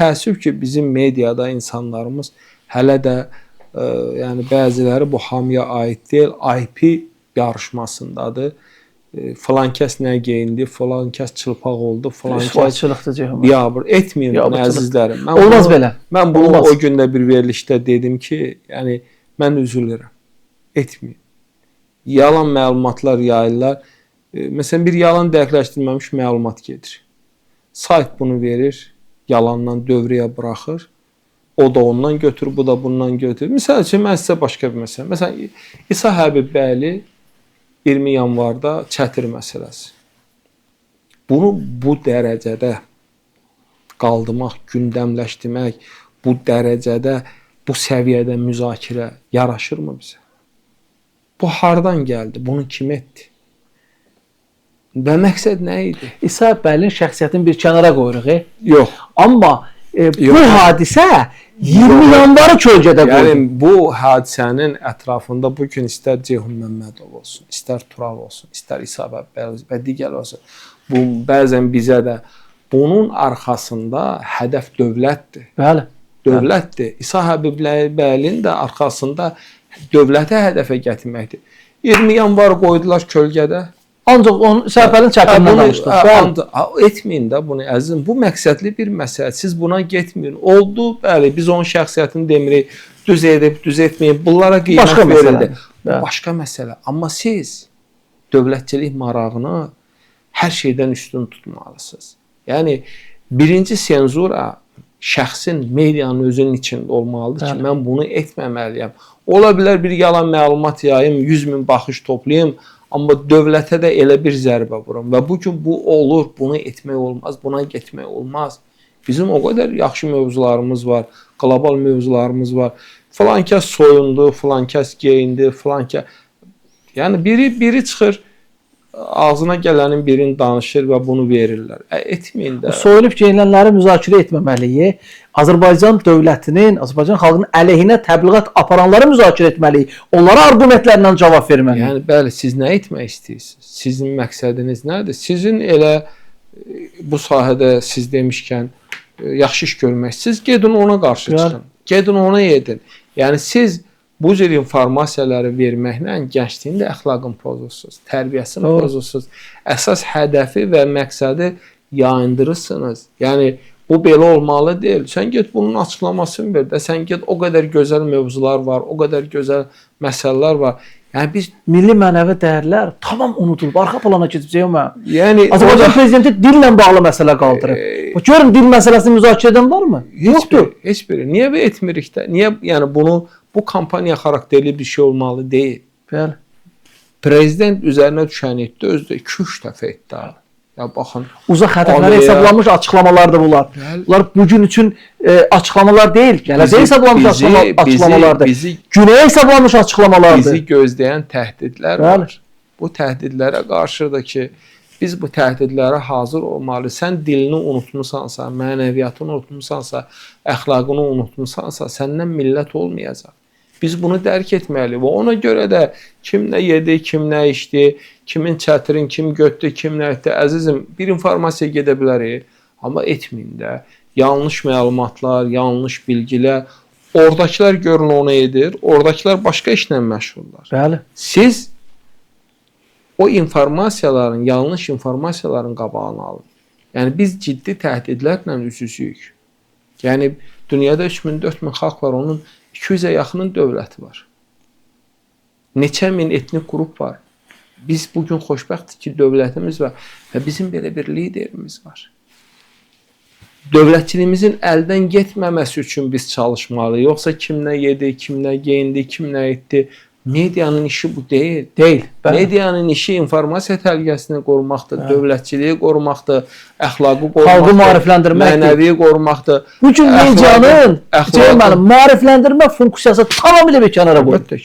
təəssüf ki, bizim mediada insanlarımız hələ də yəni bəziləri bu hamıya aid deyil, IP yarışmasındadır. Falan kəs nə geyindi, falan kəs çılpaq oldu, falan kəs biabır etməyin bunu əzizlərim. Olmaz belə. Mən bunu o gündə bir verilişdə dedim ki, yəni mən üzülürəm. Etməyin. Yalan məlumatlar yayırlar. Məsələn, bir yalan dəqiqləşdirilməmiş məlumat gedir. Sayt bunu verir, yalandan dövrəyə buraxır. O da ondan götürür, bu da bundan götürür. Məsəl üçün, mən sizə başqa bir məsələ. Məsələn, İsa Həbibbəyli 20 yanvarda çətir məsələsi. Bunu bu dərəcədə qaldırmaq, gündəmləşdirmək, bu dərəcədə, bu səviyyədə müzakirə yaraşırmı bizə? Bu hardan gəldi? Bunu kim etdi? Və məqsəd nə idi? İsa Həbibbəyilinin şəxsiyyətini bir kənara qoyuruq. Yox. Amma bu hadisə 20 yanvarı kölgədə qoydu. Yəni, bu hadisənin ətrafında bugün istər Ceyhun Məmmədov olsun, istər Tural olsun, istər İsa Həbibbəyli və digər olsun. Bu, bəzən bizə də bunun arxasında hədəf dövlətdir. Bəli. Dövlətdir. İsa Həbibbəylinin də arxasında dövlətə hədəfə gətirməkdir. 20 yanvar qoydular kölgədə. Ancaq onun Səfərin çəkimindən danışdıq. Etməyin də bunu əzizim. Bu məqsədli bir məsələ. Siz buna getməyin. Oldu, bəli, biz onun şəxsiyyətini demirik, düz edib, düz etməyin. Bunlara qiymət verildi. Başqa məsələ. Amma siz dövlətçilik marağını hər şeydən üstün tutmalısınız. Yəni, birinci senzura şəxsin, medianın özünün içində olmalıdır ki, mən bunu etməməliyəm. Ola bilər bir yalan məlumat yayım, 100 min baxış toplayım, amma dövlətə də elə bir zərbə vurum. Və bugün bu olur, bunu etmək olmaz, buna getmək olmaz. Bizim o qədər yaxşı mövzularımız var, qlobal mövzularımız var. Falan kəs soyundu, falan kəs geyindi, falan kəs... Yəni, biri çıxır, ağzına gələnin birini danışır və bunu verirlər. Etməyin də. Soyunub geyinənləri müzakirə etməməliyik. Azərbaycan dövlətinin, Azərbaycan xalqının əleyhinə təbliğat aparanları müzakirə etməliyik. Onlara argumentlərlə cavab verməliyik. Yəni, bəli, siz nə etmək istəyirsiniz? Sizin məqsədiniz nədir? Sizin elə bu sahədə siz demişkən yaxşı iş görmək. Siz gedin ona qarşı çıxın. Gedin ona edin. Yəni, siz bu cür informasiyaları verməklə gəncliyin də əxlaqını pozursunuz, tərbiyəsini pozursunuz. Əsas hədəfi və məqsədi yayındırırsınız. Yəni, bu belə olmalı deyil. Sən get bunun açıqlamasını ver də, sən get o qədər gözəl mövzular var, o qədər gözəl məsələlər var. Yəni, biz milli mənəvi dəyərlər tamam unudulub, arxa plana keçəcəyəm mən. Yəni, Azərbaycan prezidenti dillə bağlı məsələ qaldırıb. Görün, dil məsələsini müzakirə edən varmı? Yoxdur. Heç biri. Niyə etmirik də? Niyə, yəni, bu kampaniya xarakterli bir şey olmalı deyil. Bəli. Prezident üzərinə düşəni etdi, özü də 2-3 dəfə etdi. Ya, baxın. Uzaq hədəflərə hesablanmış açıqlamalardır bunlar. Bunlar bugün üçün açıqlamalar deyil. Gələcəyə hesablanmış açıqlamalardır. Günəyə hesablanmış açıqlamalardır. Bizi gözləyən təhdidlər var. Bu təhdidlərə qarşıdır ki, biz bu təhdidlərə hazır olmalıyıq. Sən dilini unutmusansa, mənəviyyatını unutmusansa, əxlaqını unutmusansa, səndən millət olmayacaq. Biz bunu dərk etməliyik və ona görə də kim nə yedi, kim nə içdi, kimin çətirin, kim götdü, kim nə etdi. Əzizim, bir informasiya gedə bilərik, amma etməyin də. Yanlış məlumatlar, yanlış bilgilər, oradakılar görün onu edir, oradakılar başqa işlə məşğullar. Bəli. Siz o informasiyaların, yanlış informasiyaların qabağını alın. Yəni, biz ciddi təhdidlərlə üz-üzüyük. Yəni, dünyada 3000-4000 xalq var, onun 200-ə yaxının dövləti var. Neçə min etnik qrup var. Biz bugün xoşbəxtdir ki, dövlətimiz var və bizim belə bir liderimiz var. Dövlətçiliyimizin əldən getməməsi üçün biz çalışmalıyıq. Yoxsa kim nə yedi, kim nə geyindi, kim nə etdi. Medianın işi bu deyil. Deyil. Medianın işi informasiya təhlükəsini qorumaqdır, dövlətçiliyi qorumaqdır, əxlaqı qorumaqdır, xalqı maarifləndirməkdir, mənəviyi qorumaqdır. Bugün medianın maarifləndirmə funksiyası tamamilə bir kənara qoyulur.